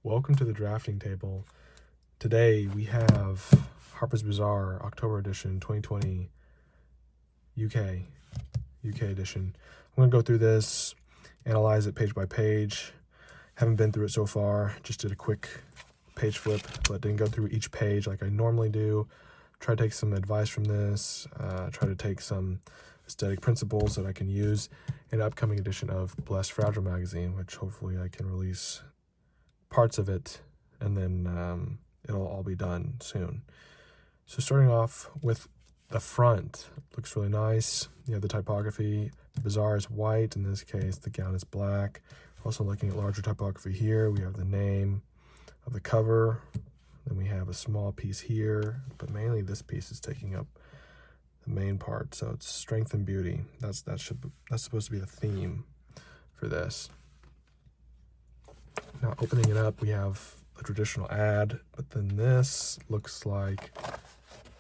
welcome to the drafting table. Today we have Harper's Bazaar October edition 2020 UK edition. I'm going to go through this, analyze it page by page. Haven't been through it so far, just did a quick page flip, but didn't go through each page like I normally do. Try to take some advice from this, try to take some aesthetic principles that I can use in an upcoming edition of Blessed Fragile magazine, which hopefully I can release parts of it, and then it'll all be done soon. So starting off with the front, looks really nice. You have the typography. The Bazaar is white. In this case, the gown is black. Also looking at larger typography here, we have the name of the cover. Then we have a small piece here, but mainly this piece is taking up the main part. So it's strength and beauty. That's supposed to be the theme for this. Now opening it up, we have a traditional ad, but then this looks like,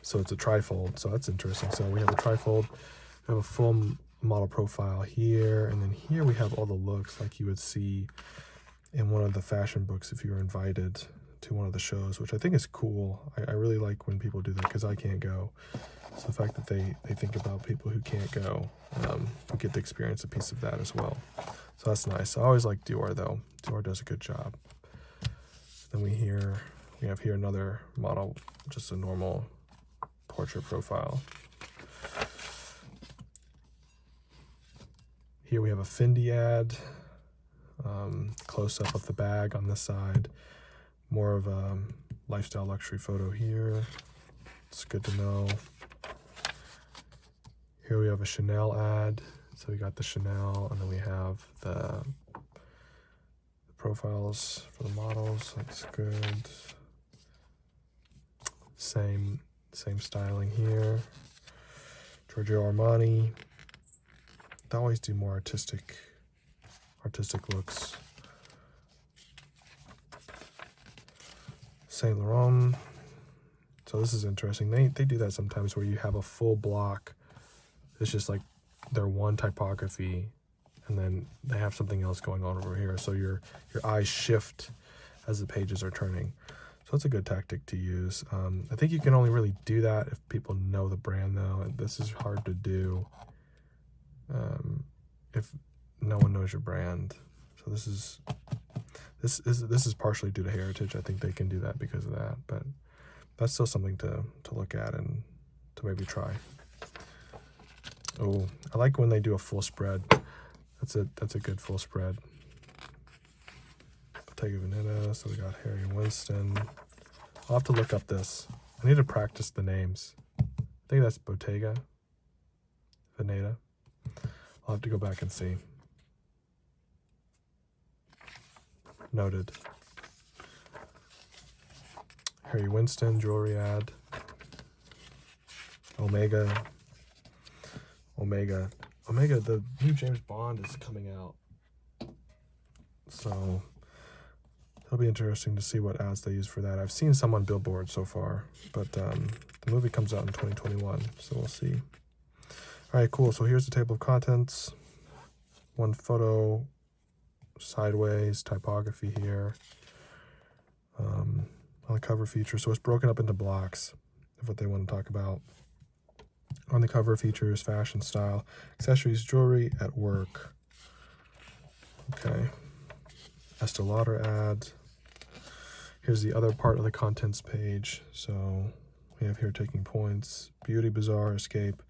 so it's a trifold, so that's interesting. So we have a trifold, we have a full model profile here, and then here we have all the looks like you would see in one of the fashion books if you were invited to one of the shows, which I think is cool. I really like when people do that because I can't go. So the fact that they think about people who can't go, we get to experience a piece of that as well. So that's nice. I always like Dior though. Dior does a good job. Then we have here another model, just a normal portrait profile. Here we have a Fendi ad, close up of the bag on this side. More of a lifestyle luxury photo here. It's good to know. Here we have a Chanel ad. So we got the Chanel, and then we have the profiles for the models. That's good. Same styling here. Giorgio Armani. They always do more artistic looks. Saint Laurent. So this is interesting. They do that sometimes where you have a full block. It's just like their one typography, and then they have something else going on over here. So your eyes shift as the pages are turning. So it's a good tactic to use. I think you can only really do that if people know the brand though. And this is hard to do if no one knows your brand. So this is partially due to heritage. I think they can do that because of that, but that's still something to look at and to maybe try. Oh, I like when they do a full spread. That's a good full spread. Bottega Veneta, so we got Harry Winston. I'll have to look up this. I need to practice the names. I think that's Bottega Veneta. I'll have to go back and see. Noted. Harry Winston, jewelry ad. Omega, the new James Bond is coming out. So it'll be interesting to see what ads they use for that. I've seen some on Billboard so far, but the movie comes out in 2021, so we'll see. All right, cool. So here's the table of contents. One photo, sideways, typography here. On the cover feature, so it's broken up into blocks of what they want to talk about. On the cover features, fashion, style, accessories, jewelry, at work. Okay. Estee Lauder ad. Here's the other part of the contents page. So we have here taking points, beauty, bazaar, escape,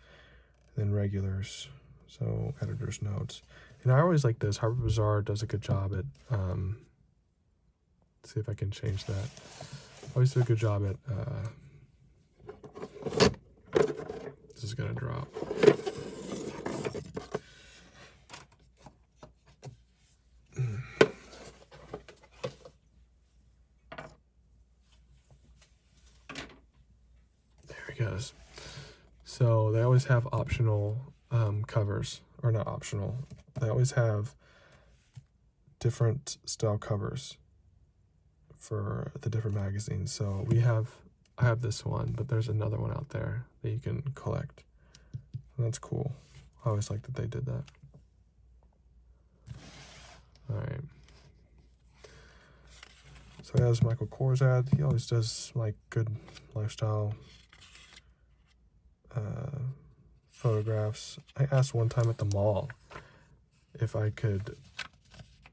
then regulars. So editor's notes. And I always like this. Harper Bazaar does a good job at, let's see if I can change that. Always do a good job at, this is gonna drop. There he goes. So they always have optional covers, or not optional. They always have different style covers for the different magazines. So I have this one, but there's another one out there that you can collect. And that's cool. I always like that they did that. All right. So he has Michael Kors ad. He always does like good lifestyle photographs. I asked one time at the mall if I could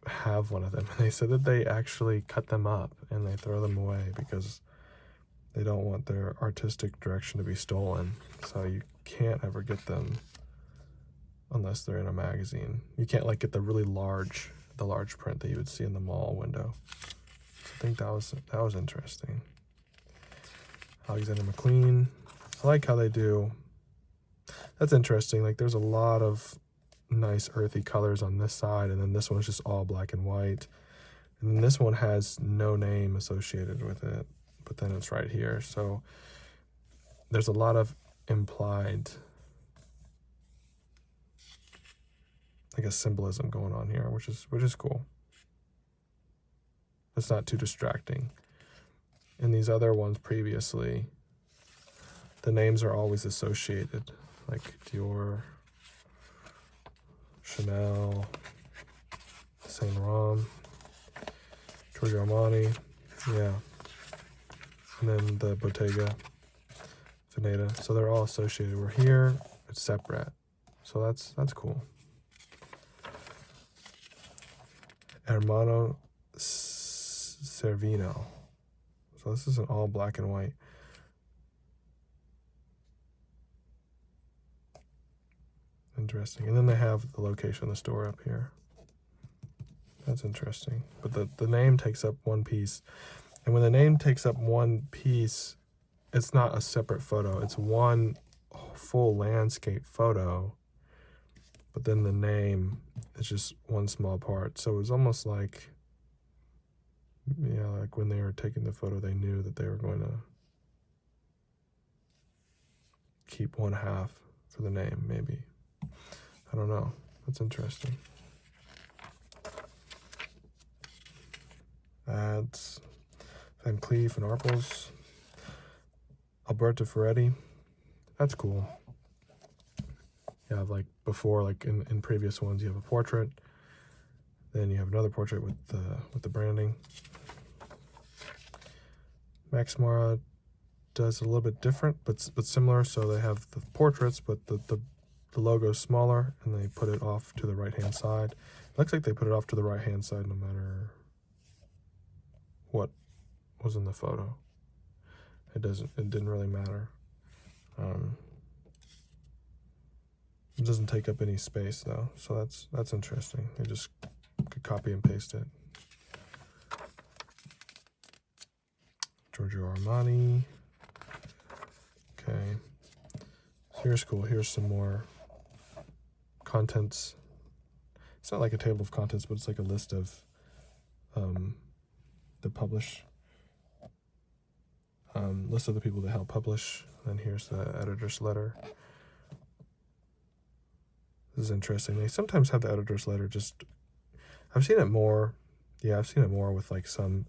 have one of them, and they said that they actually cut them up and they throw them away because they don't want their artistic direction to be stolen. So you can't ever get them unless they're in a magazine. You can't like get the really large print that you would see in the mall window. So I think that was interesting. Alexander McQueen. I like how they do. That's interesting. Like there's a lot of nice earthy colors on this side, and then this one is just all black and white. And then this one has no name associated with it, but then it's right here. So there's a lot of implied, I guess, symbolism going on here, which is cool. It's not too distracting. In these other ones previously, the names are always associated, like Dior, Chanel, Saint Laurent, Giorgio Armani, yeah, and then the Bottega Veneta. So they're all associated. We're here, it's separate. So that's cool. Hermano Cervino. So this is an all black and white. Interesting. And then they have the location of the store up here. That's interesting. But the name takes up one piece. And when the name takes up one piece, it's not a separate photo. It's one full landscape photo. But then the name is just one small part. So it was almost like, yeah, like when they were taking the photo, they knew that they were going to keep one half for the name, maybe. I don't know. That's interesting. Ads. Van Cleef and Arpels. Alberto Ferretti. That's cool. You have like before, like in previous ones, you have a portrait. Then you have another portrait with the branding. Max Mara does a little bit different, but similar. So they have the portraits, but the logo is smaller, and they put it off to the right-hand side. It looks like they put it off to the right-hand side no matter what was in the photo. It didn't really matter. It doesn't take up any space though, so that's interesting. You just could copy and paste it. Giorgio Armani. Okay. So here's cool. Here's some more contents. It's not like a table of contents, but it's like a list of the publish list of the people that help publish. And here's the editor's letter. This is interesting. They sometimes have the editor's letter just, I've seen it more. Yeah, I've seen it more with like some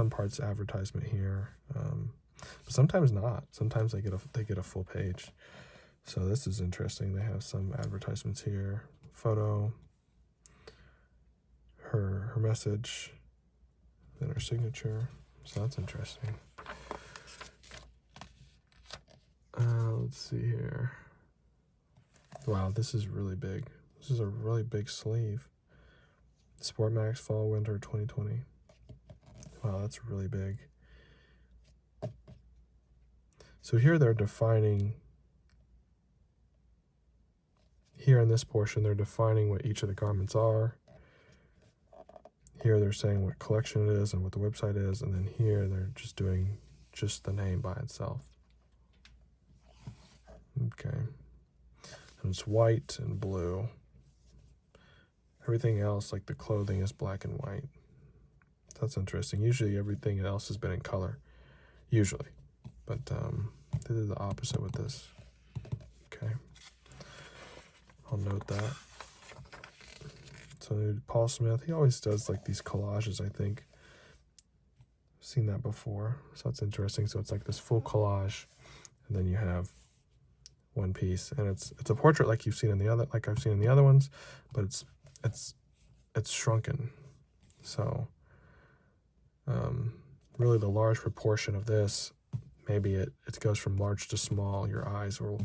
parts advertisement here, but sometimes not. Sometimes they get a full page. So this is interesting. They have some advertisements here, photo, her message, then her signature. So that's interesting. Let's see here. Wow, this is really big. This is a really big sleeve. Sport Max Fall Winter 2020. Wow, that's really big. So here they're defining, here in this portion, they're defining what each of the garments are. Here they're saying what collection it is and what the website is, and then here they're just doing just the name by itself. Okay. And it's white and blue. Everything else, like the clothing, is black and white. That's interesting. Usually everything else has been in color. Usually. But they did the opposite with this. Okay. I'll note that. So Paul Smith, he always does like these collages, I think. I've seen that before. So that's interesting. So it's like this full collage, and then you have one piece, and it's a portrait like you've seen in the other, like I've seen in the other ones, but it's shrunken. So really the large proportion of this, maybe it goes from large to small. Your eyes will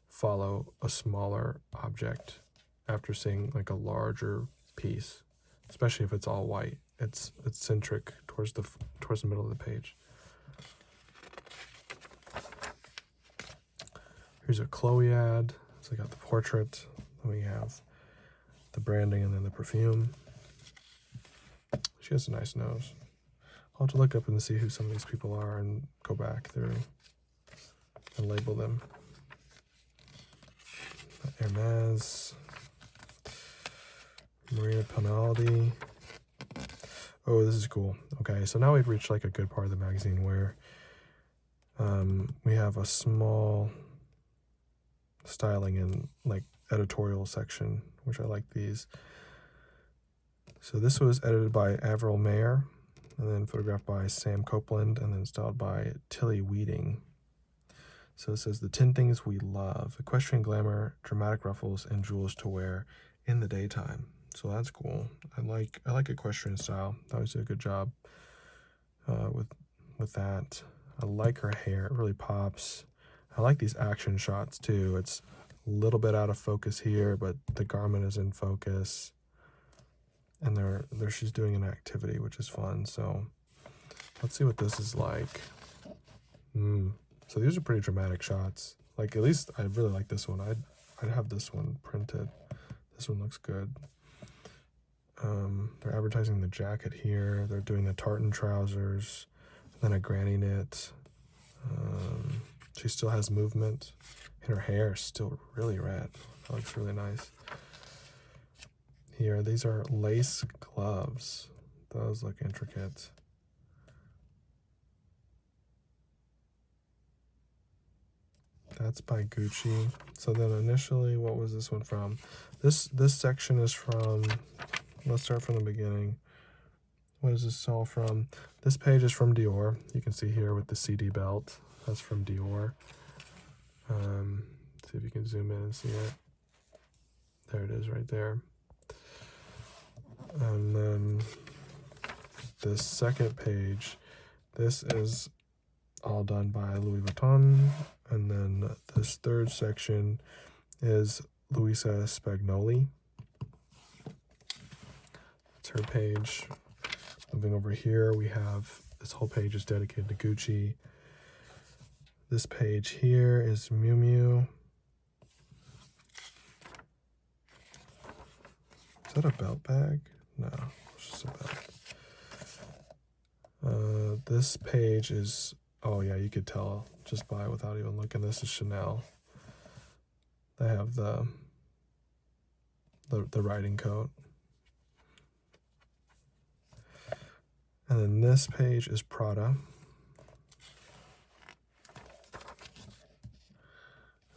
follow a smaller object after seeing like a larger piece, especially if it's all white. It's centric towards the middle of the page. Here's a Chloe ad. So I got the portrait. Then we have the branding and then the perfume. She has a nice nose. I'll have to look up and see who some of these people are and go back through and label them. Hermes, Marina Penalty. Oh, this is cool. Okay, so now we've reached like a good part of the magazine where we have a small styling and like editorial section, which I like these. So this was edited by Avril Mayer, and then photographed by Sam Copeland, and then styled by Tilly Weeding. So it says, the 10 things we love: equestrian glamour, dramatic ruffles, and jewels to wear in the daytime. So that's cool. I like equestrian style. They always do a good job with that. I like her hair. It really pops. I like these action shots too. It's a little bit out of focus here, but the garment is in focus. And she's doing an activity, which is fun. So let's see what this is like. So these are pretty dramatic shots. Like, at least I really like this one. I'd have this one printed. This one looks good. They're advertising the jacket here. They're doing the tartan trousers, then a granny knit. She still has movement, and her hair is still really red. That looks really nice. Here, these are lace gloves. Those look intricate. That's by Gucci. So then initially, what was this one from? This section is from, let's start from the beginning. What is this all from? This page is from Dior. You can see here with the CD belt. That's from Dior. See if you can zoom in and see it. There it is right there. And then this second page, this is all done by Louis Vuitton. And then this third section is Luisa Spagnoli. It's her page. Moving over here, we have this whole page is dedicated to Gucci. This page here is Miu Miu. Is that a belt bag? No, it's just a belt. This page is, oh yeah, you could tell just by without even looking. This is Chanel. They have the riding coat. And then this page is Prada.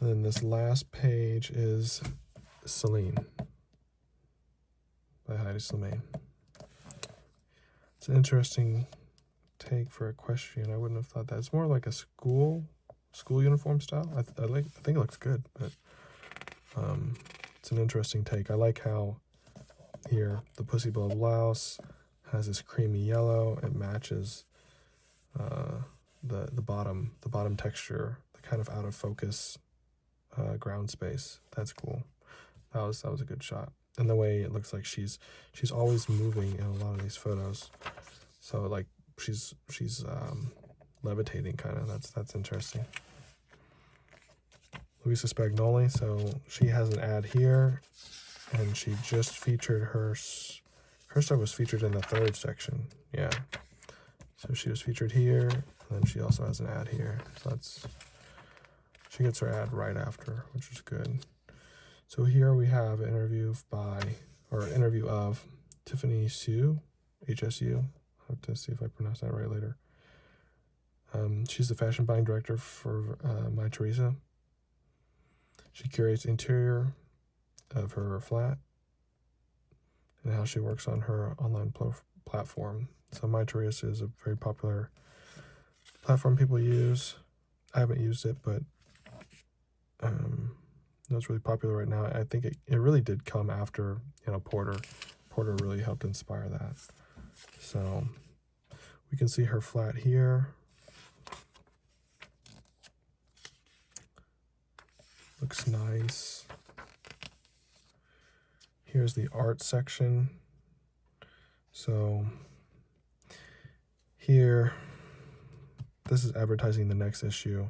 And then this last page is Celine by Heidi Slimane. It's an interesting take for equestrian. I wouldn't have thought that. It's more like a school uniform style. I think it looks good, but it's an interesting take. I like how here the pussy bow blouse has this creamy yellow. It matches the bottom texture, the kind of out of focus ground space. That's cool. That was a good shot. And the way it looks like she's always moving in a lot of these photos. So like she's levitating kind of. That's interesting. Luisa Spagnoli, so she has an ad here, and she just featured her stuff was featured in the third section. Yeah. So she was featured here, and then she also has an ad here. So she gets her ad right after, which is good. So here we have an interview of Tiffany Hsu, HSU. I'll have to see if I pronounce that right later. She's the fashion buying director for My Teresa. She curates the interior of her flat and how she works on her online platform. So My Teresa is a very popular platform people use. I haven't used it, but it's really popular right now. I think it really did come after, Porter. Porter really helped inspire that. So We can see her flat here. Looks nice. Here's the art section. So here, this is advertising the next issue,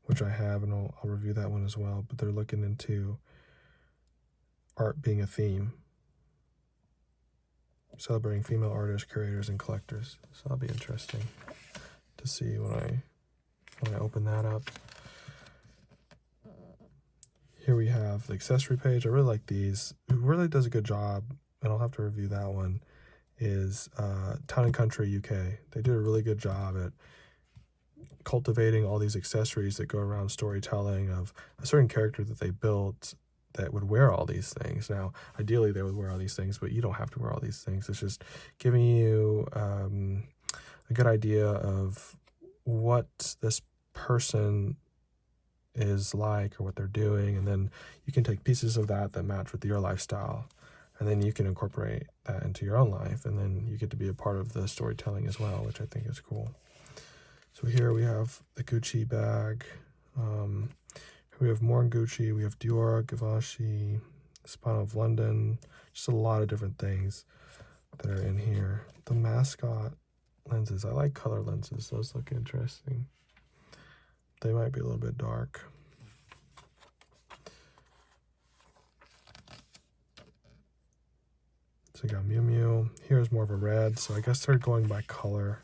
which I have, and I'll review that one as well. But they're looking into art being a theme, celebrating female artists, curators, and collectors. So that'll be interesting to see when I open that up. Here we have the accessory page. I really like these. Who really does a good job, and I'll have to review that one, is Town and Country UK. They did a really good job at cultivating all these accessories that go around storytelling of a certain character that they built that would wear all these things. Now, ideally they would wear all these things, but you don't have to wear all these things. It's just giving you a good idea of what this person is like or what they're doing, and then you can take pieces of that match with your lifestyle, and then you can incorporate that into your own life, and then you get to be a part of the storytelling as well, which I think is cool. So here we have the Gucci bag. We have more Gucci. We have Dior, Givenchy, Spano of London. Just a lot of different things that are in here. The mascot lenses. I like color lenses. Those look interesting. They might be a little bit dark. So we got Miu Miu. Here's more of a red. So I guess they're going by color.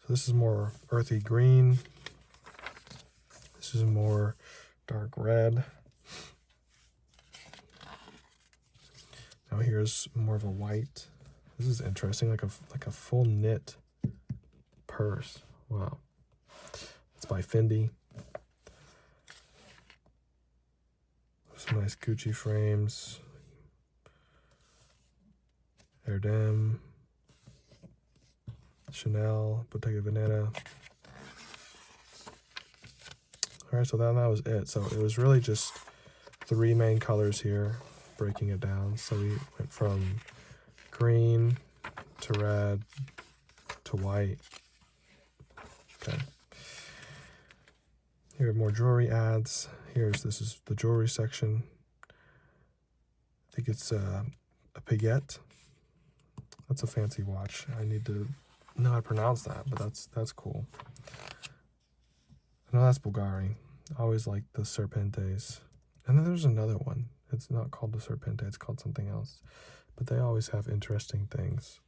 So this is more earthy green. This is more dark red. Now here's more of a white. This is interesting, like a full knit purse. Wow. It's by Fendi. Some nice Gucci frames. Erdem. Chanel, Bottega Veneta. All right, so that was it. So it was really just 3 main colors here, breaking it down. So we went from green to red to white. Okay. Here are more jewelry ads. This is the jewelry section. I think it's a Piguet. That's a fancy watch. I need to know how to pronounce that, but that's cool. No, that's Bulgari. I always like the Serpentes. And then there's another one. It's not called the Serpente, it's called something else. But they always have interesting things.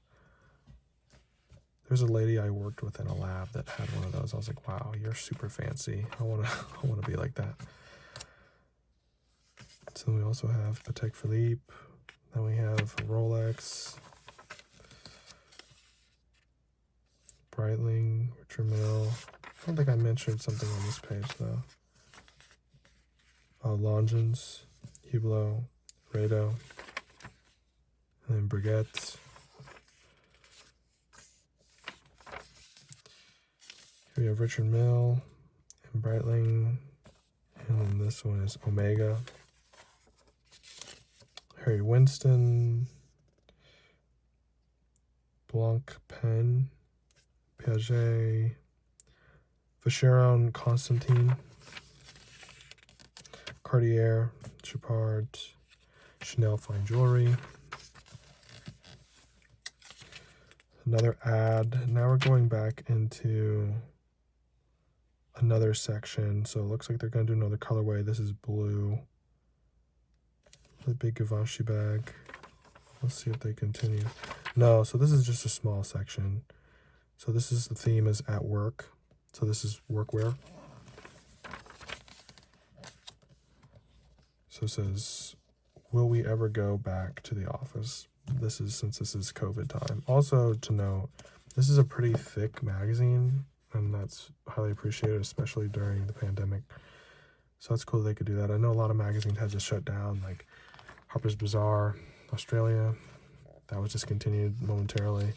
There's a lady I worked with in a lab that had one of those. I was like, wow, you're super fancy. I wanna be like that. So we also have Patek Philippe. Then we have Rolex, Breitling, Richard Mille. I don't think I mentioned something on this page though. Longines, Hublot, Rado, and then Brigitte. Here we have Richard Mille and Breitling, and then this one is Omega. Harry Winston, Blanc Pen, Piaget, Vacheron Constantin, Cartier, Chopard, Chanel Fine Jewelry. Another ad. Now we're going back into another section. So it looks like they're going to do another colorway. This is blue. The big Givenchy bag. Let's see if they continue. No, so this is just a small section. So this is the theme is at work. So this is workwear. So it says, will we ever go back to the office? Since this is COVID time. Also to note, this is a pretty thick magazine, and that's highly appreciated, especially during the pandemic. So it's cool they could do that. I know a lot of magazines had to shut down, like Harper's Bazaar, Australia. That was discontinued momentarily.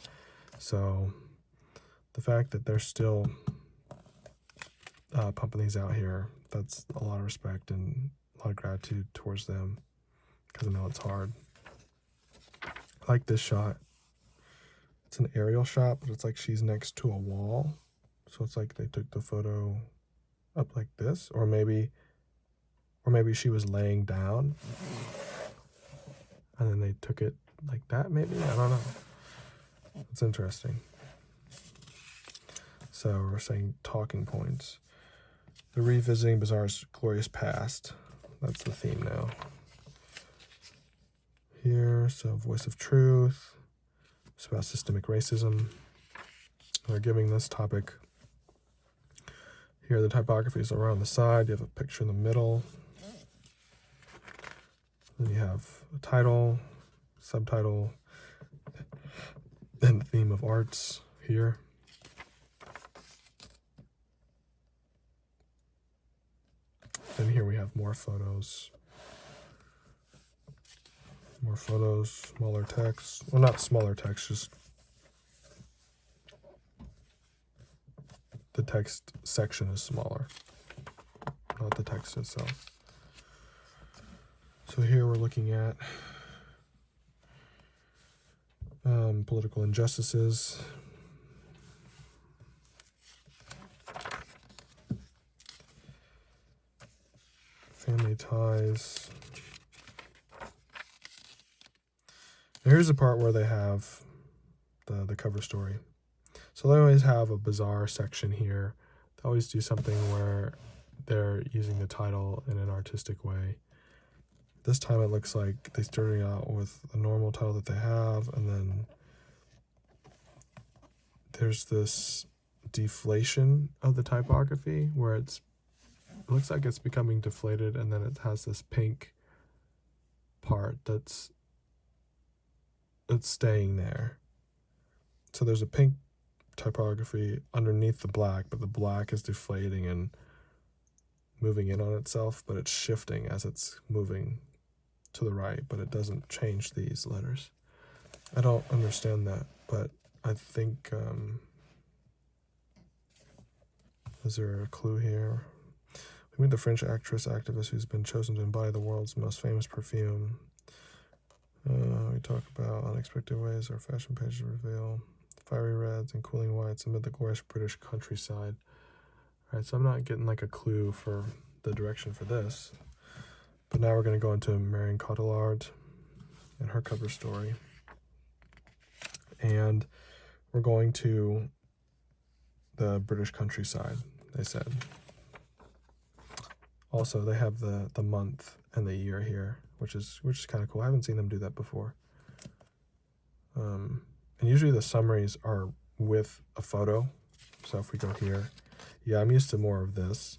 So the fact that they're still pumping these out here, that's a lot of respect and a lot of gratitude towards them, because I know it's hard. I like this shot. It's an aerial shot, but it's like she's next to a wall. So it's like they took the photo up like this, or maybe she was laying down and then they took it like that, maybe? I don't know. It's interesting. So we're saying talking points. They're revisiting Bazaar's glorious past. That's the theme now. Here, so voice of truth. It's about systemic racism. They're giving this topic. Here, the typography is around the side. You have a picture in the middle. Then you have a title, subtitle, and the theme of arts here. Then here we have more photos. More photos, smaller text. Well, not smaller text, just the text section is smaller, not the text itself. So here we're looking at political injustices. Family ties. Now here's the part where they have the cover story. So they always have a Bazaar section here. They always do something where they're using the title in an artistic way. This time it looks like they started out with a normal title that they have, and then there's this deflation of the typography where it looks like it's becoming deflated, and then it has this pink part that's staying there. So there's a pink typography underneath the black, but the black is deflating and moving in on itself, but it's shifting as it's moving to the right, but it doesn't change these letters. I don't understand that, but I think, is there a clue here? We meet the French activist who's been chosen to embody the world's most famous perfume. We talk about unexpected ways our fashion pages reveal fiery reds and cooling whites amid the glorious British countryside. All right, so I'm not getting like a clue for the direction for this. But now we're going to go into Marion Cotillard and her cover story. And we're going to the British countryside, they said. Also, they have the month and the year here, which is kind of cool. I haven't seen them do that before. And usually the summaries are with a photo. So if we go here, yeah, I'm used to more of this.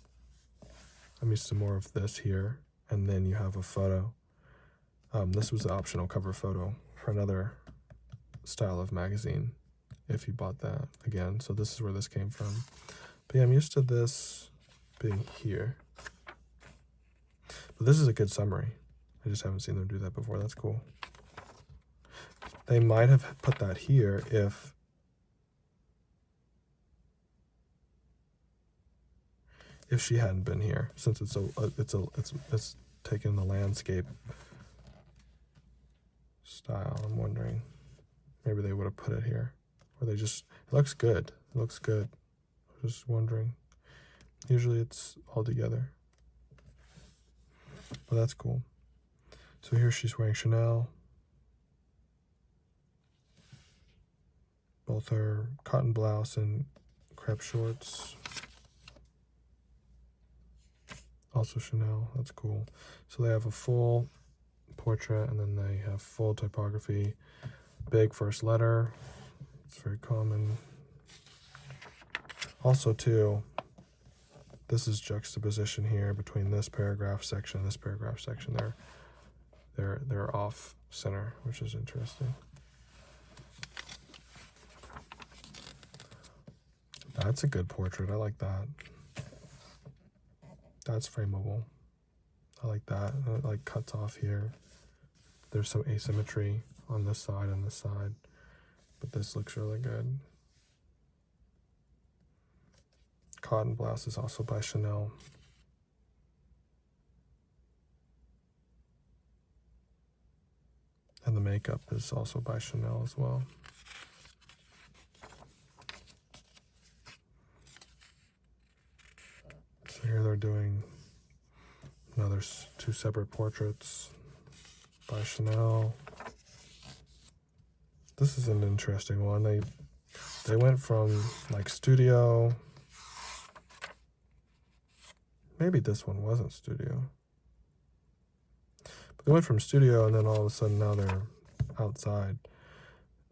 I'm used to more of this here. And then you have a photo. This was the optional cover photo for another style of magazine, if you bought that again. So this is where this came from. But yeah, I'm used to this being here. But this is a good summary. I just haven't seen them do that before. That's cool. They might have put that here if she hadn't been here, since it's taken the landscape style. I'm wondering, maybe they would have put it here, or they just, it looks good. It looks good. I'm just wondering. Usually it's all together, but that's cool. So here she's wearing Chanel. Both her cotton blouse and crepe shorts. Also Chanel, that's cool. So they have a full portrait, and then they have full typography. Big first letter, it's very common. Also too, this is juxtaposition here between this paragraph section and this paragraph section. They're off center, which is interesting. That's a good portrait. I like that. That's frameable. I like that. It like cuts off here. There's some asymmetry on this side and this side, but this looks really good. Cotton blouse is also by Chanel. And the makeup is also by Chanel as well. they're doing, no, there's 2 separate portraits by Chanel. This is an interesting one. They went from like studio. Maybe this one wasn't studio. But they went from studio and then all of a sudden now they're outside.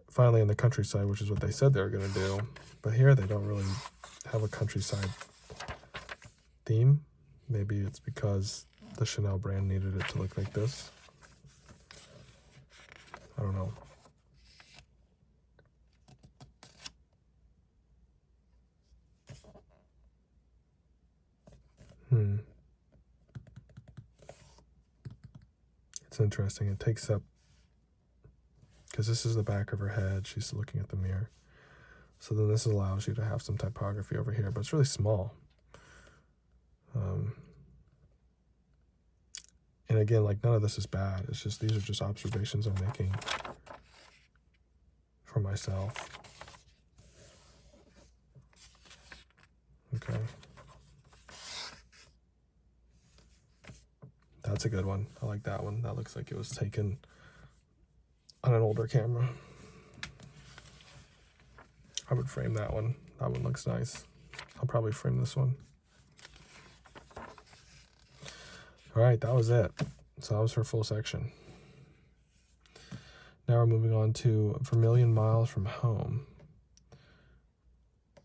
Finally in the countryside, which is what they said they were going to do. But here they don't really have a countryside theme. Maybe it's because the Chanel brand needed it to look like this. I don't know. It's interesting. It takes up, because this is the back of her head. She's looking at the mirror. So then this allows you to have some typography over here, but it's really small. And again, like none of this is bad. It's just, these are just observations I'm making for myself. Okay. That's a good one. I like that one. That looks like it was taken on an older camera. I would frame that one. That one looks nice. I'll probably frame this one. All right, that was it. So that was her full section. Now we're moving on to Vermilion Miles from Home.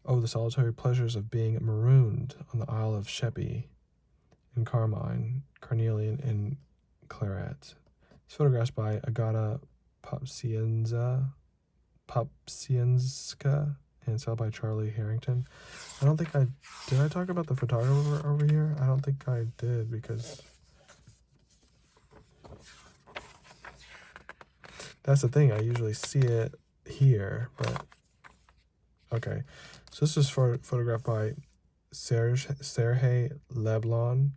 Oh, the solitary pleasures of being marooned on the Isle of Sheppey in carmine, carnelian, and claret. It's photographed by Agata Popsienska and sold by Charlie Harrington. I don't think did I talk about the photographer over here? I don't think I did, because that's the thing. I usually see it here, but okay. So this is photographed by Serge Leblon, and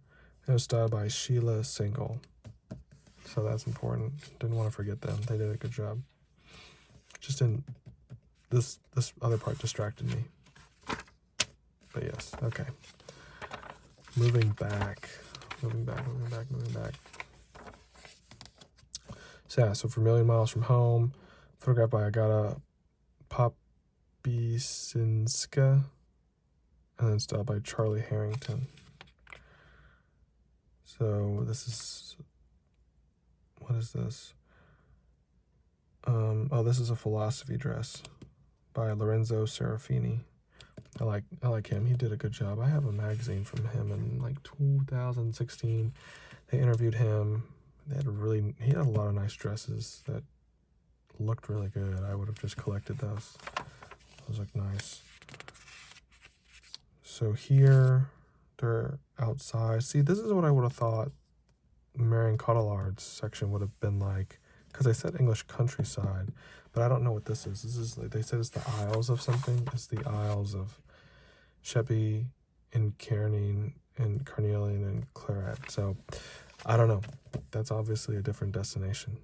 it was styled by Sheila Single. So that's important. Didn't want to forget them. They did a good job. Just didn't. This other part distracted me. But yes, okay. Moving back. So yeah, so Vermilion Miles from Home, photographed by Agata Popsienska, and then styled by Charlie Harrington. So this is, what is this? Oh, this is a philosophy dress by Lorenzo Serafini. I like him. He did a good job. I have a magazine from him in like 2016. They interviewed him. He had a lot of nice dresses that looked really good. I would have just collected those. Those look nice. So here they're outside. See, this is what I would have thought Marion Cotillard's section would have been like, because I said English countryside, but I don't know what this is. This is like, they said it's the Isles of something. It's the Isles of Sheppey and Carnelian and Claret. So I don't know. That's obviously a different destination.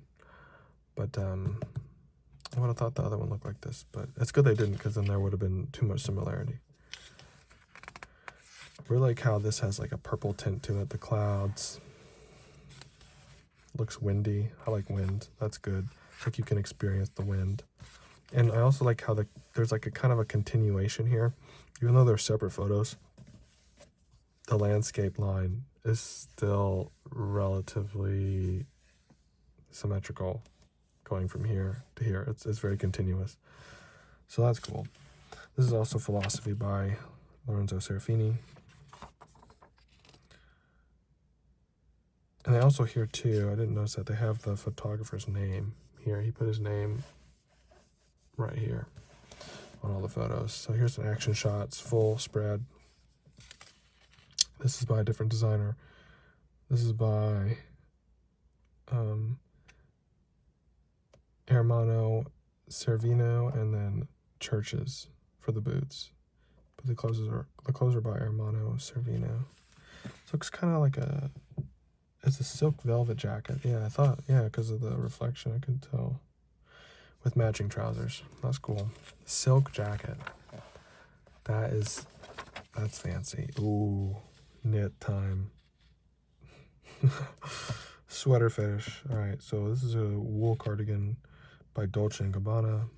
But I would have thought the other one looked like this. But it's good they didn't, because then there would have been too much similarity. I really like how this has like a purple tint to it. The clouds. Looks windy. I like wind. That's good. It's like you can experience the wind. And I also like how there's like a kind of a continuation here. Even though they're separate photos, the landscape line is still relatively symmetrical going from here to here. It's very continuous. So that's cool. This is also Philosophy by Lorenzo Serafini. And they also here too, I didn't notice that they have the photographer's name here. He put his name right here on all the photos. So here's an action shot. It's full spread. This is by a different designer. This is by Hermano Cervino, and then Churches for the boots. But the clothes are by Hermano Cervino. So looks kind of like it's a silk velvet jacket. Yeah, because of the reflection, I could tell. With matching trousers. That's cool. Silk jacket. That's fancy. Ooh, knit time. Sweater fetish. All right, so this is a wool cardigan by Dolce & Gabbana.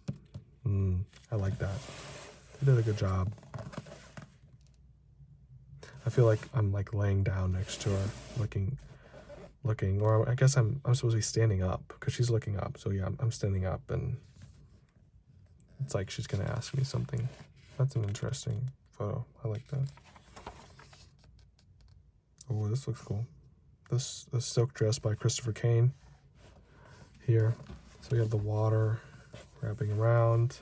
I like that. They did a good job. I feel like I'm like laying down next to her, looking, or I guess I'm supposed to be standing up because she's looking up. So yeah, I'm standing up, and it's like she's gonna ask me something. That's an interesting photo. I like that. Oh, this looks cool. This silk dress by Christopher Kane here. So we have the water wrapping around.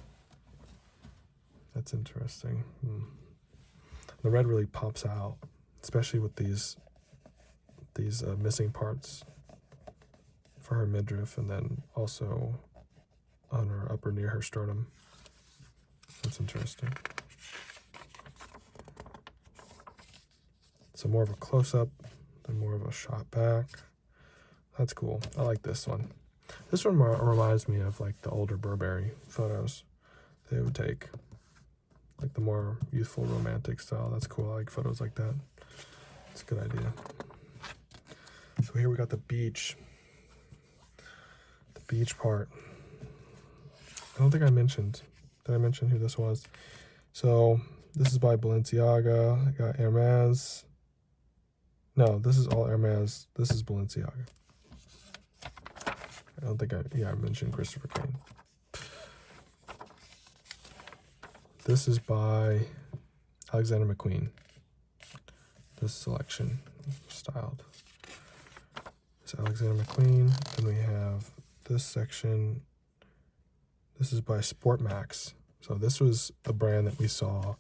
That's interesting. The red really pops out, especially with these missing parts for her midriff, and then also on her upper near her sternum. That's interesting. So more of a close-up, then more of a shot back. That's cool. I like this one. This one reminds me of like the older Burberry photos they would take, like the more youthful romantic style. That's cool. I like photos like that. It's a good idea. So here we got the beach. The beach part. I don't think I mentioned. Did I mention who this was? So this is by Balenciaga. I got Hermes. No, this is all Hermes. This is Balenciaga. I don't think I mentioned Christopher Kane. This is by Alexander McQueen. This selection styled. It's Alexander McQueen. Then we have this section. This is by Sport Max. So this was a brand that we saw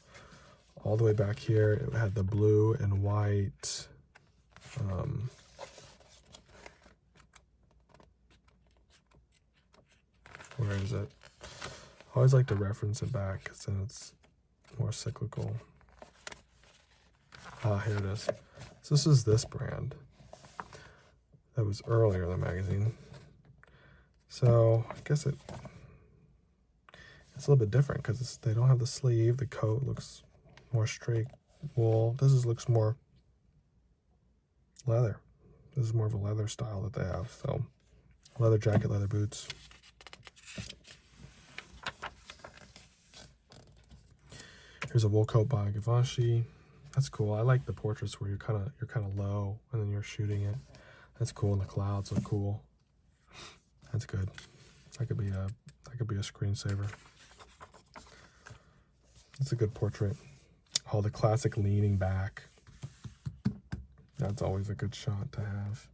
all the way back here. It had the blue and white. Where is it? I always like to reference it back because then it's more cyclical. Here it is. So this is this brand that was earlier in the magazine. So I guess it's a little bit different because they don't have the sleeve. The coat looks more straight wool. This looks more leather. This is more of a leather style that they have. So leather jacket, leather boots. Here's a wool coat by Givenchy. That's cool. I like the portraits where you're kind of low and then you're shooting it. That's cool. And the clouds look cool. That's good. That could be a screensaver. It's a good portrait. Oh, the classic leaning back. That's always a good shot to have.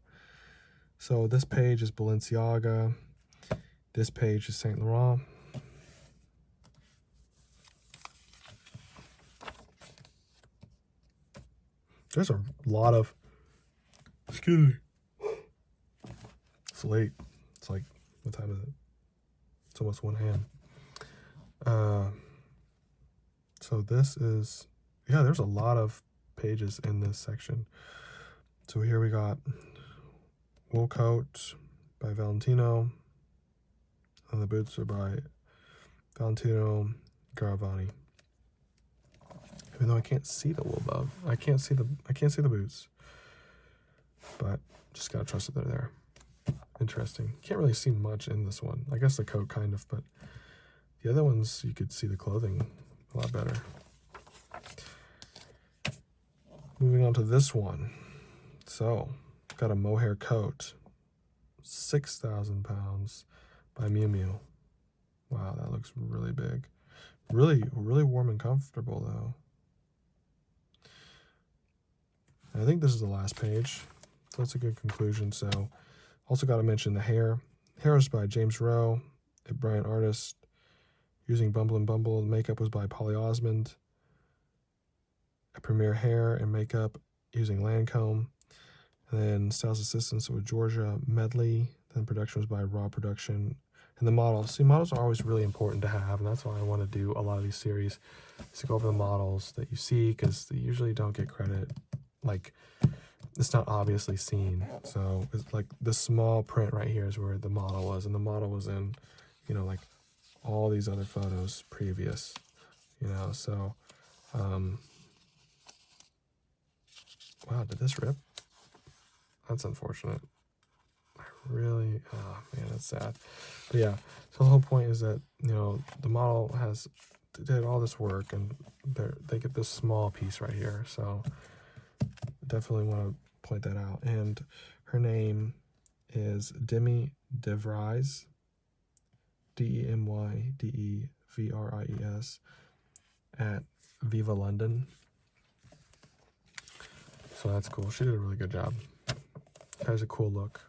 So this page is Balenciaga. This page is Saint Laurent. There's a lot of, excuse me. It's late. It's like, what time is it? It's almost 1 a.m. So this is, yeah, there's a lot of pages in this section. So here we got wool coat by Valentino, and the boots are by Valentino Garavani. Even though I can't see the wool above, I can't see the boots, but just gotta trust that they're there. Interesting. Can't really see much in this one. I guess the coat kind of, but the other ones you could see the clothing a lot better. Moving on to this one. So, got a mohair coat, 6,000 pounds by Miu Miu. Wow, that looks really big. Really, really warm and comfortable though. And I think this is the last page. So that's a good conclusion. So, also got to mention the hair. Hair is by James Rowe, a Bryant artist, using Bumble and Bumble. The makeup was by Polly Osmond. A Premier hair and makeup using Lancome. And then styles assistance with Georgia Medley. Then production was by Raw Production. And the models. See, models are always really important to have, and that's why I want to do a lot of these series, is to go over the models that you see, because they usually don't get credit. Like, it's not obviously seen. So it's like the small print right here is where the model was, and the model was in, like all these other photos previous, so Wow, did this rip? That's unfortunate. I really, oh man, that's sad. But yeah, so the whole point is that, the model did all this work, and they get this small piece right here. So definitely want to point that out. And her name is Demi DeVries, DemyDevries at Viva London. So that's cool. She did a really good job. Has a cool look.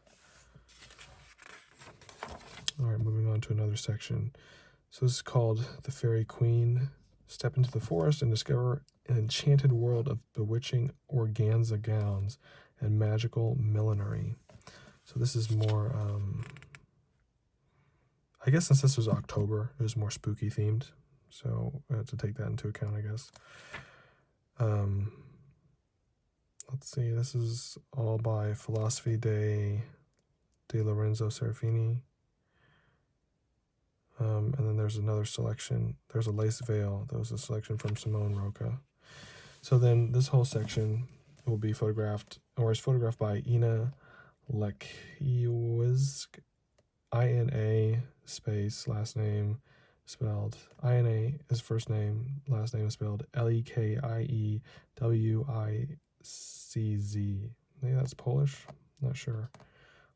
All right, moving on to another section. So this is called The Fairy Queen. Step into the forest and discover an enchanted world of bewitching organza gowns and magical millinery. So this is more, I guess since this was October, it was more spooky themed. So I had to take that into account, I guess. Let's see, this is all by Philosophy de Lorenzo Serafini. And then there's another selection. There's a lace veil. That was a selection from Simone Roca. So then this whole section will be photographed, or is photographed by Ina Lekiewicz, INA space, last name spelled, INA is first name, last name is spelled Lekiewiczz. Maybe that's Polish? Not sure.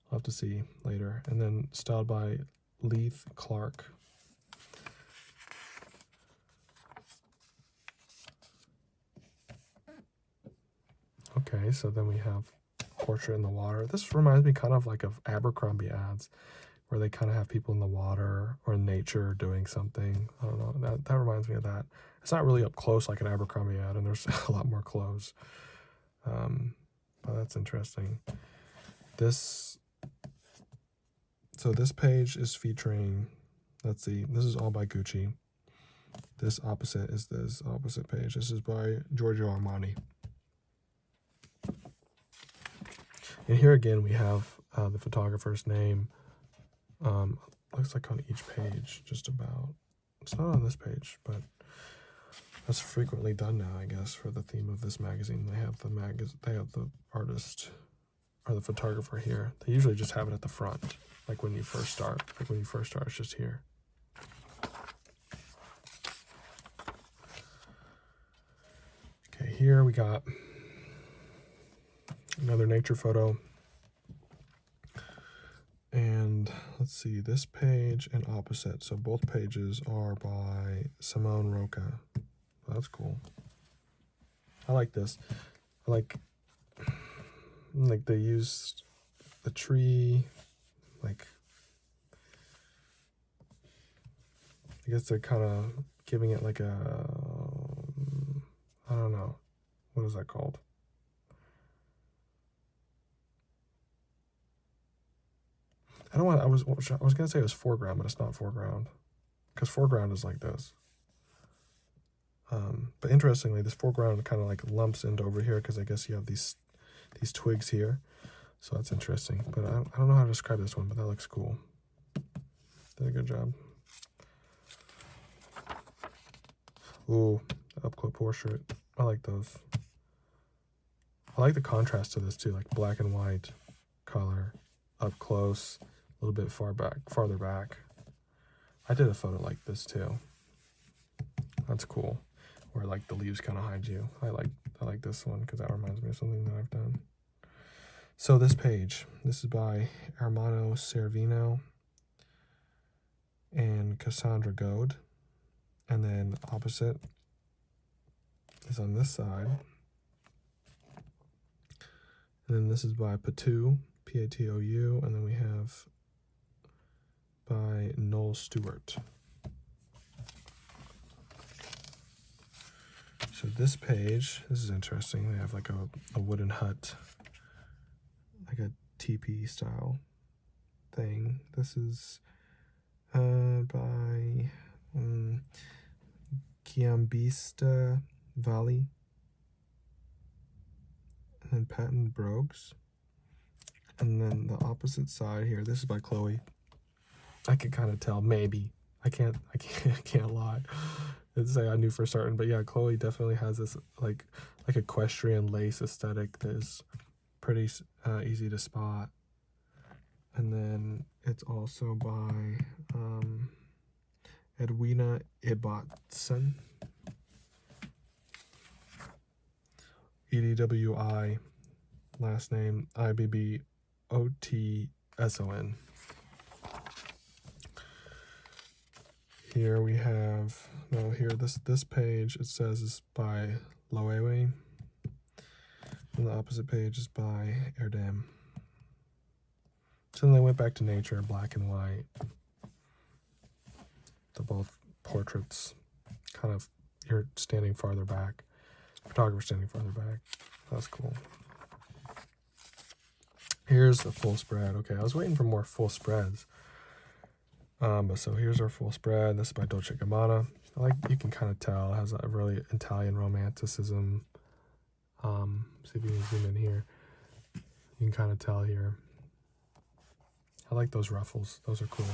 I'll have to see later. And then styled by Leith Clark. Okay, so then we have Portrait in the Water. This reminds me kind of like of Abercrombie ads, where they kind of have people in the water or in nature doing something. I don't know. That reminds me of that. It's not really up close like an Abercrombie ad, and there's a lot more clothes. But that's interesting. So this page is featuring, let's see, this is all by Gucci. This opposite is this opposite page. This is by Giorgio Armani. And here again we have the photographer's name. Looks like on each page, just about. It's not on this page, but that's frequently done now, I guess, for the theme of this magazine. They have the artist or the photographer here. They usually just have it at the front, like when you first start. Like when you first start, it's just here. Okay, here we got another nature photo. And let's see, this page and opposite. So both pages are by Simone Roca. That's cool. I like this. I like they used the tree, like, I guess they're kind of giving it like a, I don't know, what is that called? I was gonna say it was foreground, but it's not foreground, because foreground is like this. But interestingly, this foreground kind of like lumps into over here, because I guess you have these twigs here, so that's interesting. But I don't know how to describe this one, but that looks cool. Did a good job. Ooh, up close portrait. I like those. I like the contrast to this too, like black and white color, up close, a little bit farther back. I did a photo like this too. That's cool, where like the leaves kind of hide you. I like this one because that reminds me of something that I've done. So this page, this is by Armando Servino and Cassandra Goad, and then opposite is on this side, and then this is by Patou, Patou, and then we have by Noel Stewart. So this page, this is interesting. They have like a wooden hut, like a teepee style thing. This is by Kiambista Valley, and then Patent Brogues. And then the opposite side here, this is by Chloe. I can kind of tell, maybe. I can't lie. It's like I knew for certain, but yeah, Chloe definitely has this like equestrian lace aesthetic that is pretty easy to spot. And then it's also by Edwina Ibbotson, EDWI, last name IBBOTSON. Here we have, no, here this page it says is by Loewe, and the opposite page is by Erdem. So then they went back to nature, black and white. They're both portraits, kind of, you're standing farther back. Photographer standing farther back. That's cool. Here's a full spread. Okay, I was waiting for more full spreads. But so here's our full spread. This is by Dolce & Gabbana. You can kind of tell it has a really Italian romanticism. See if you can zoom in here. You can kind of tell here. I like those ruffles. Those are cool.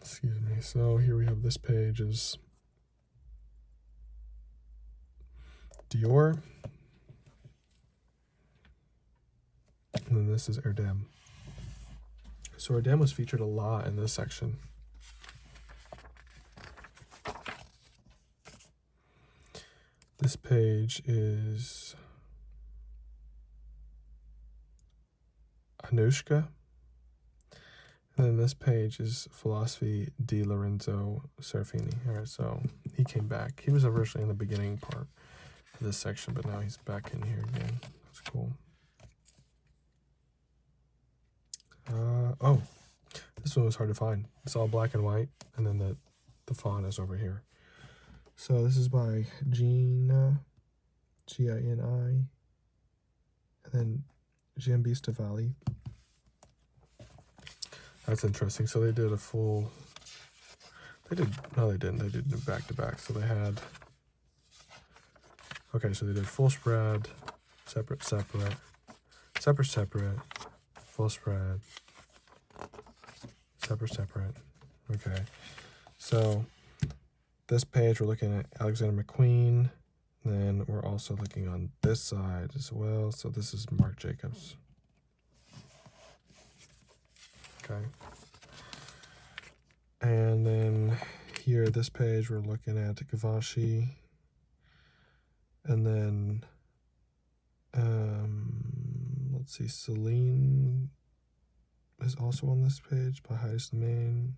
Excuse me. So here we have this page is Dior. And then this is Erdem. So Erdem was featured a lot in this section. This page is Anushka. And then this page is Philosophy di Lorenzo Serafini. All right, so he came back. He was originally in the beginning part of this section, but now he's back in here again. That's cool. Oh, this one was hard to find. It's all black and white, and then the font is over here. So this is by Gina, Gini, and then Giambista Valley. That's interesting. So they did a full, they did back to back. So they had, okay, so they did full spread, separate, full spread, separate. Okay, so this page we're looking at Alexander McQueen. Then we're also looking on this side as well. So this is Marc Jacobs. Okay. And then here, this page, we're looking at Givenchy. And then, let's see, Celine is also on this page by Heidi Slimane.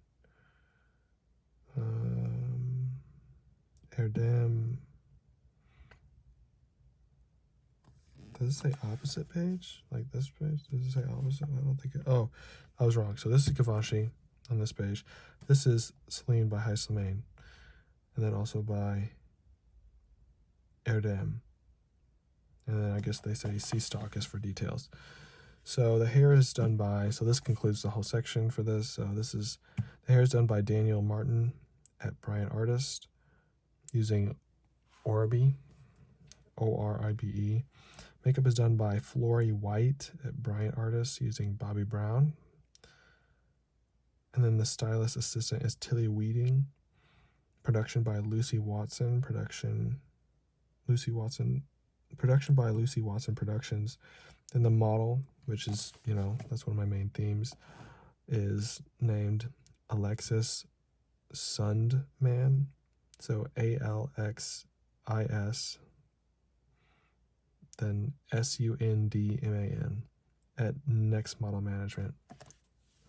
Erdem. Does it say opposite page? Like this page? Does it say opposite? I don't think it. Oh, I was wrong. So this is Givenchy on this page. This is Celine by Heidi Slimane. And then also by Erdem. And then I guess they say see stock is for details. So the hair is done by, so this concludes the whole section for this. So this is, the hair is done by Daniel Martin at Bryant Artist using Oribe, Oribe. Makeup is done by Flory White at Bryant Artist using Bobbi Brown. And then the stylist assistant is Tilly Weeding. Production by Lucy Watson. Production by Lucy Watson Productions. Then the model, which is, that's one of my main themes, is named Alexis Sundman. So Alxis, then Sundman at Next Model Management.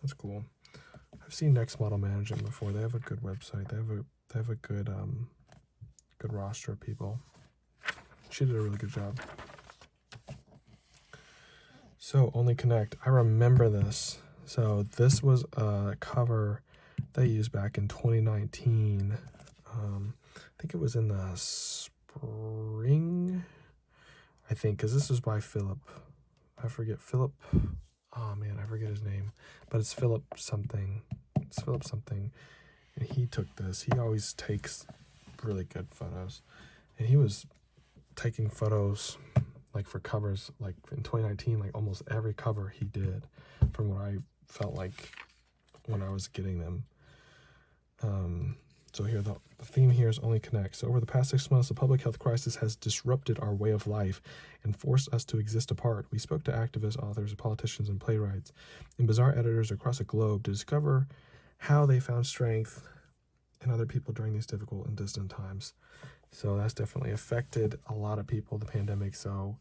That's cool. I've seen Next Model Management before. They have a good website. They have a good roster of people. She did a really good job. So Only Connect. I remember this. So this was a cover they used back in 2019. I think it was in the spring. I think, because this was by Philip. I forget Philip. Oh man, I forget his name. But it's Philip something. And he took this. He always takes really good photos. And he was taking photos like for covers, like in 2019, like almost every cover he did, from what I felt like when I was getting them. So here, the theme here is only connect. So over the past 6 months, the public health crisis has disrupted our way of life and forced us to exist apart. We spoke to activists, authors, politicians, and playwrights, and Bazaar editors across the globe to discover how they found strength in other people during these difficult and distant times. So that's definitely affected a lot of people, the pandemic. So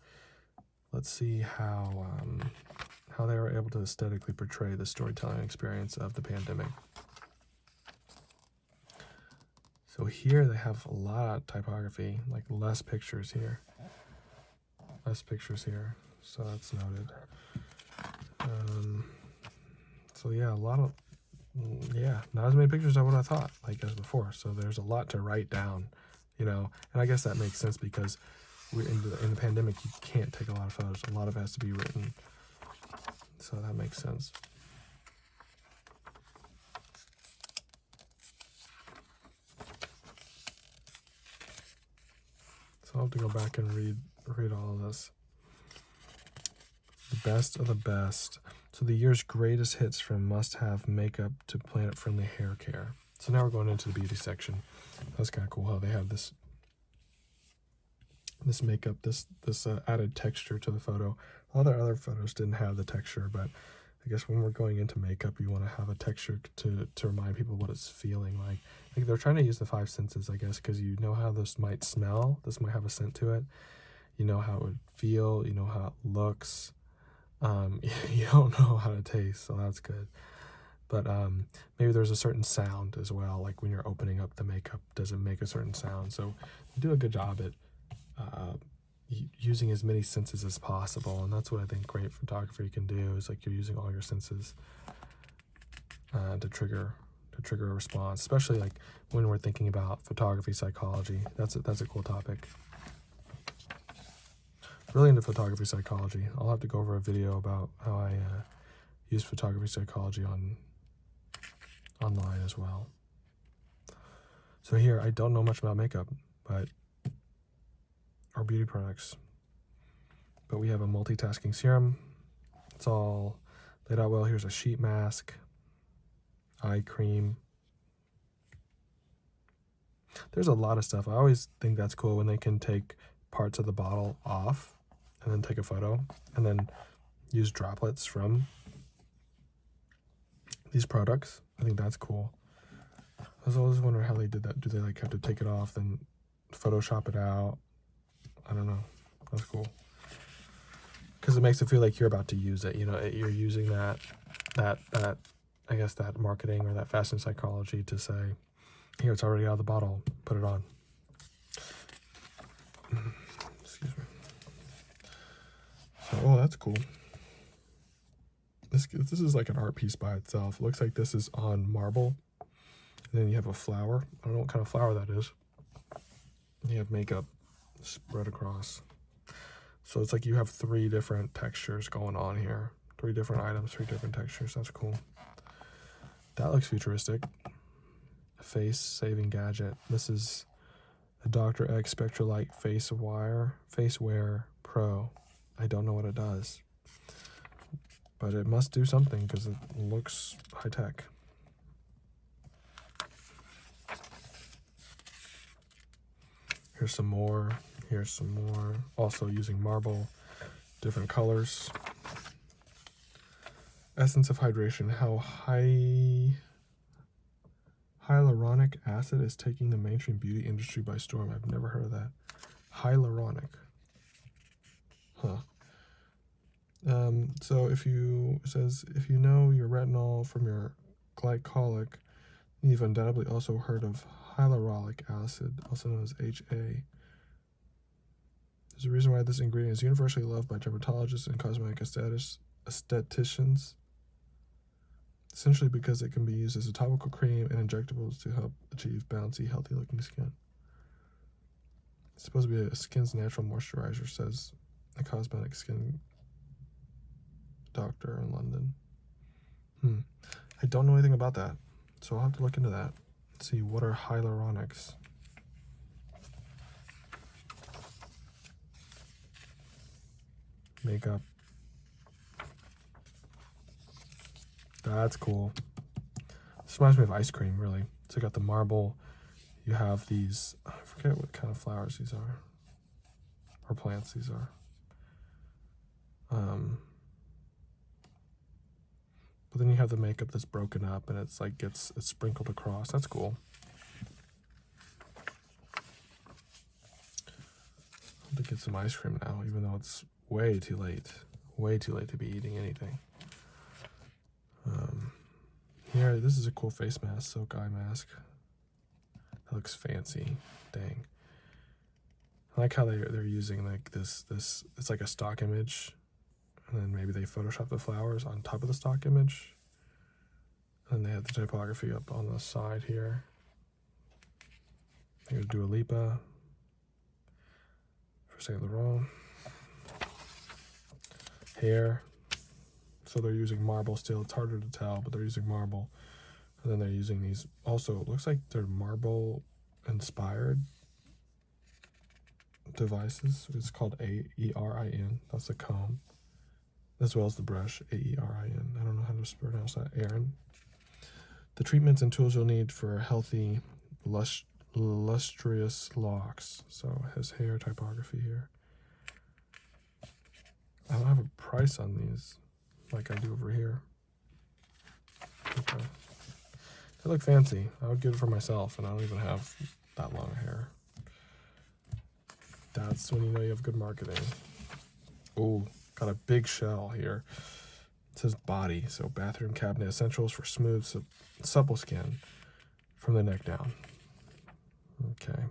let's see how they were able to aesthetically portray the storytelling experience of the pandemic. So here they have a lot of typography, like less pictures here. So that's noted. So yeah, not as many pictures as what I thought, like as before. So there's a lot to write down, and I guess that makes sense because we're in the pandemic, you can't take a lot of photos. A lot of it has to be written. So that makes sense. So I'll have to go back and read all of this. The best of the best. So the year's greatest hits, from must-have makeup to planet-friendly hair care. So now we're going into the beauty section. That's kind of cool how they have this makeup, this added texture to the photo. All their other photos didn't have the texture, but I guess when we're going into makeup, you want to have a texture to remind people what it's feeling like. Like they're trying to use the 5 senses, I guess, because you know how this might smell. This might have a scent to it. You know how it would feel. You know how it looks. You don't know how to taste, so that's good. But maybe there's a certain sound as well. Like when you're opening up the makeup, does it make a certain sound? So you do a good job at using as many senses as possible, and that's what I think great photography can do, is like you're using all your senses to trigger a response, especially like when we're thinking about photography psychology. That's a cool topic. Really into photography psychology. I'll have to go over a video about how I use photography psychology online as well. So here, I don't know much about makeup, but or beauty products, but we have a multitasking serum. It's all laid out well. Here's a sheet mask, eye cream. There's a lot of stuff. I always think that's cool when they can take parts of the bottle off and then take a photo and then use droplets from these products. I think that's cool. I was always wondering how they did that. Do they like have to take it off, then Photoshop it out? I don't know. That's cool. Because it makes it feel like you're about to use it. You're using that I guess that marketing or that fashion psychology to say, here, it's already out of the bottle. Put it on. Excuse me. So, that's cool. This is like an art piece by itself. It looks like this is on marble. And then you have a flower. I don't know what kind of flower that is. You have makeup spread across. So it's like you have 3 different textures going on here. 3 different items, 3 different textures. That's cool. That looks futuristic. A face saving gadget. This is a Dr. X Spectralite Face Wear Pro. I don't know what it does, but it must do something because it looks high tech. Here's some more. Also using marble, different colors. Essence of hydration. How hyaluronic acid is taking the mainstream beauty industry by storm. I've never heard of that. Hyaluronic. Huh. So it says if you know your retinol from your glycolic, you've undoubtedly also heard of hyaluronic acid, also known as HA. There's a reason why this ingredient is universally loved by dermatologists and cosmetic aestheticians. Essentially because it can be used as a topical cream and injectables to help achieve bouncy, healthy-looking skin. It's supposed to be a skin's natural moisturizer, says a cosmetic skin doctor in London. I don't know anything about that, so I'll have to look into that. Let's see, what are hyaluronics? makeup. That's cool. This reminds me of ice cream, really. So you got the marble. You have these, I forget what kind of flowers these are, or plants these are. But then you have the makeup that's broken up and it's like it's sprinkled across. That's cool. I have to get some ice cream now, even though it's way too late. Way too late to be eating anything. Here, this is a cool face mask, silk eye mask. That looks fancy. Dang. I like how they're using like this, it's like a stock image. And then maybe they Photoshop the flowers on top of the stock image. And they have the typography up on the side here. Here's Dua Lipa for Saint Laurent. Hair. So they're using marble still. It's harder to tell, but they're using marble. And then they're using these. Also, it looks like they're marble inspired devices. It's called AERIN. That's the comb. As well as the brush, AERIN. I don't know how to pronounce that. Aaron. The treatments and tools you'll need for healthy, lustrous locks. So his hair typography here. I don't have a price on these like I do over here. Okay. They look fancy. I would get it for myself, and I don't even have that long hair. That's when you know you have good marketing. Oh, got a big shell here. It says body, so bathroom cabinet essentials for smooth, supple skin from the neck down. Okay.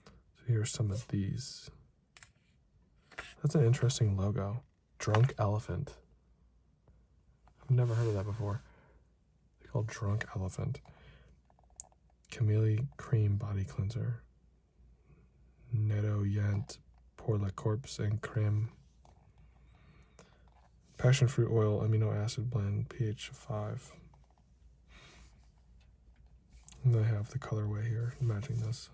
So here's some of these. That's an interesting logo. Drunk Elephant. I've never heard of that before. It's called Drunk Elephant. Camellia Cream Body Cleanser. Netto Yant pour la corpse and creme. Passion fruit oil amino acid blend, pH 5. And I have the colorway here matching this.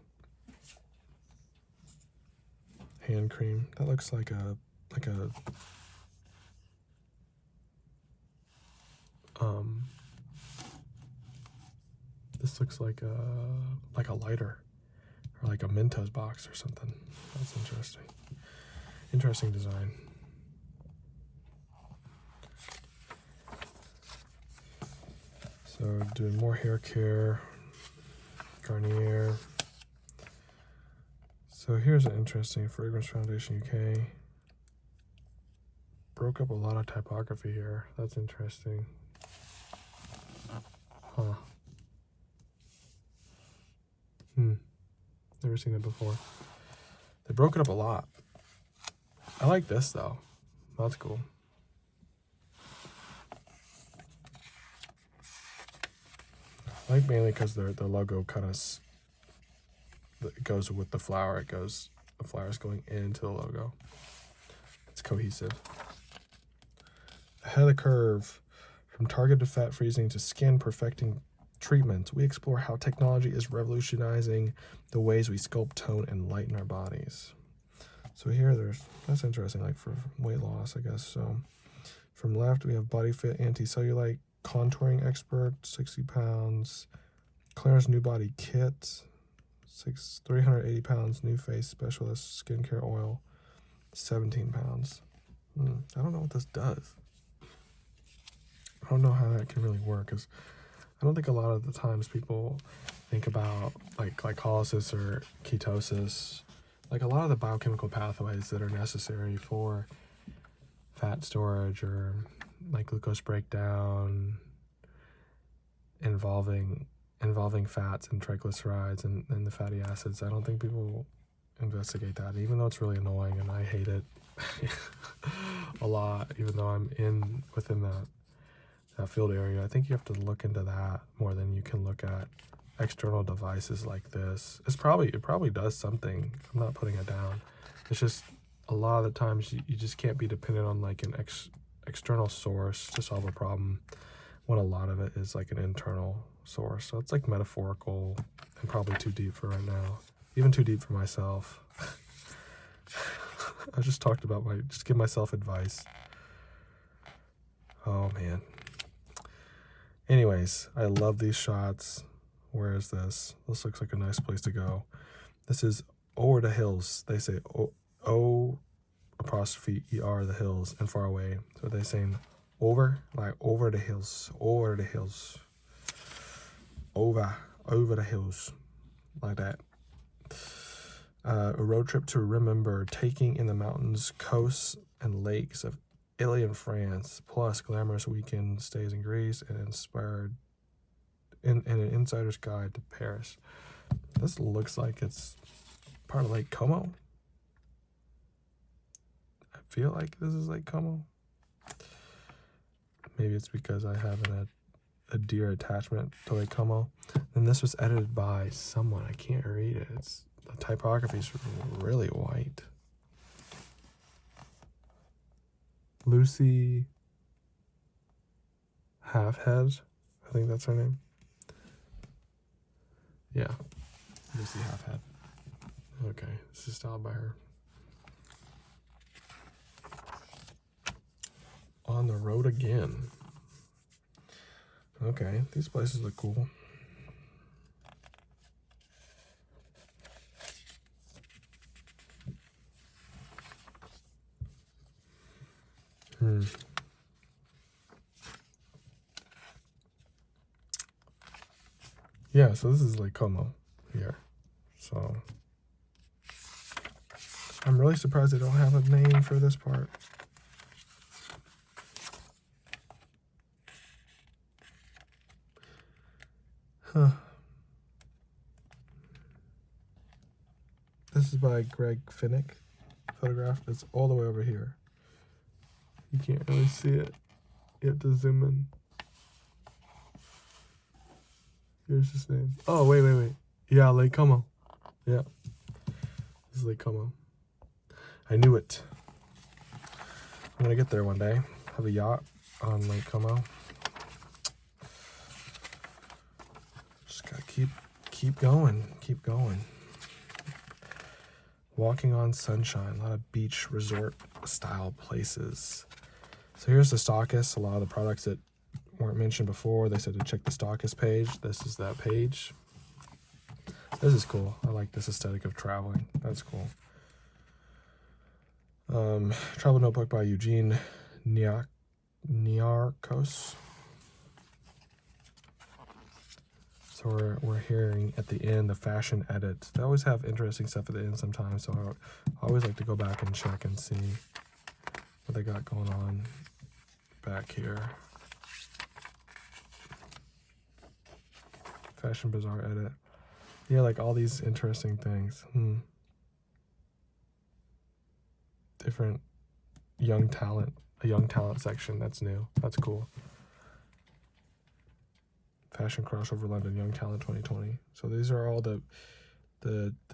Hand cream. That looks like a this looks like a lighter or like a Mentos box or something. That's interesting. Interesting design. So doing more hair care, Garnier. So here's an interesting Fragrance Foundation UK. Broke up a lot of typography here. That's interesting. Huh. Never seen it before. They broke it up a lot. I like this though. That's cool. I like mainly because the logo kind of goes with the flower. The flower's going into the logo. It's cohesive. Ahead of the curve, from targeted fat freezing to skin perfecting treatments, we explore how technology is revolutionizing the ways we sculpt, tone, and lighten our bodies. So here, that's interesting, like for weight loss, I guess. So from left, we have Body Fit Anti-Cellulite Contouring Expert, 60 pounds. Clarence New Body Kit, 380 pounds. New Face Specialist Skincare Oil, 17 pounds. I don't know what this does. I don't know how that can really work, because I don't think a lot of the times people think about like glycolysis or ketosis, like a lot of the biochemical pathways that are necessary for fat storage or like glucose breakdown involving fats and triglycerides and the fatty acids. I don't think people investigate that, even though it's really annoying and I hate it a lot, even though I'm within that field area. I think you have to look into that more than you can look at external devices like this. It probably does something. I'm not putting it down. It's just a lot of the times you just can't be dependent on like an external source to solve a problem when a lot of it is like an internal source. So it's like metaphorical and probably too deep for right now. Even too deep for myself. I just talked about just give myself advice. Oh man. Anyways, I love these shots. Where is this? This looks like a nice place to go. This is over the hills. They say O apostrophe ER, the hills, and far away. So they're saying over, like over the hills, over the hills, over the hills, like that. A road trip to remember, taking in the mountains, coasts, and lakes of Italy and France, plus glamorous weekend stays in Greece and and an insider's guide to Paris. This looks like it's part of Lake Como. I feel like this is Lake Como. Maybe it's because I have a dear attachment to Lake Como. And this was edited by someone. I can't read it. The typography is really white. Lucy Halfhead, I think that's her name. Yeah, Lucy Halfhead. Okay, this is styled by her. On the road again. Okay, these places look cool. Yeah, so this is Lake Como here. So I'm really surprised they don't have a name for this part. Huh. This is by Greg Finnick. Photograph. It's all the way over here. You can't really see it. You have to zoom in. Here's his name. Oh, wait. Yeah, Lake Como. Yeah. This is Lake Como. I knew it. I'm going to get there one day. Have a yacht on Lake Como. Just got to keep going. Keep going. Walking on sunshine. A lot of beach resort style places. So here's the stockist. A lot of the products that weren't mentioned before, they said to check the stockist page. This is that page. This is cool. I like this aesthetic of traveling. That's cool. Travel notebook by Eugene Niarchos. So we're hearing at the end the fashion edit. They always have interesting stuff at the end sometimes, so I always like to go back and check and see what they got going on back here. Fashion Bazaar edit. Yeah, like all these interesting things. Different a young talent section. That's new. That's cool. Fashion Crossover London, Young Talent 2020. So these are all the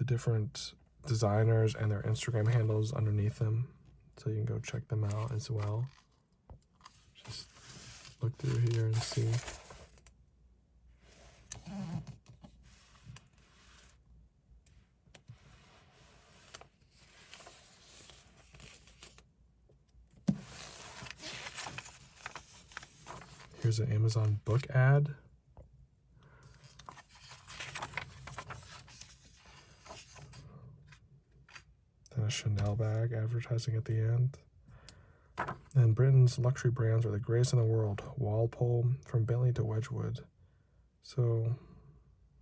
different designers and their Instagram handles underneath them. So you can go check them out as well. Just look through here and see. Here's an Amazon book ad. Then a Chanel bag advertising at the end. And Britain's luxury brands are the greatest in the world. Walpole, from Bentley to Wedgwood. So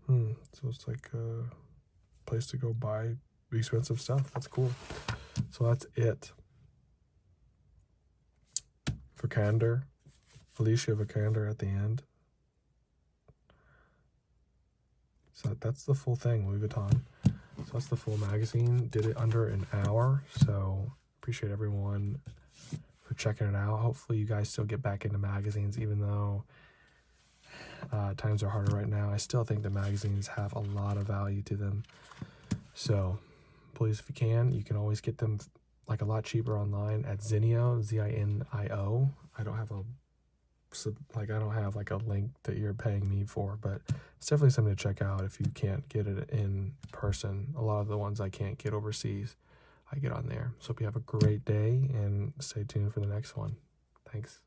it's like a place to go buy expensive stuff. That's cool. So that's it. Vikander. Alicia Vikander at the end. So that's the full thing, Louis Vuitton. So that's the full magazine. Did it under an hour. So appreciate everyone for checking it out. Hopefully you guys still get back into magazines, even though times are harder right now. I still think the magazines have a lot of value to them. So please, if you can always get them like a lot cheaper online at Zinio, Zinio. I don't have like a link that you're paying me for, but it's definitely something to check out if you can't get it in person. A lot of the ones I can't get overseas, I get on there. So hope you have a great day and stay tuned for the next one. Thanks.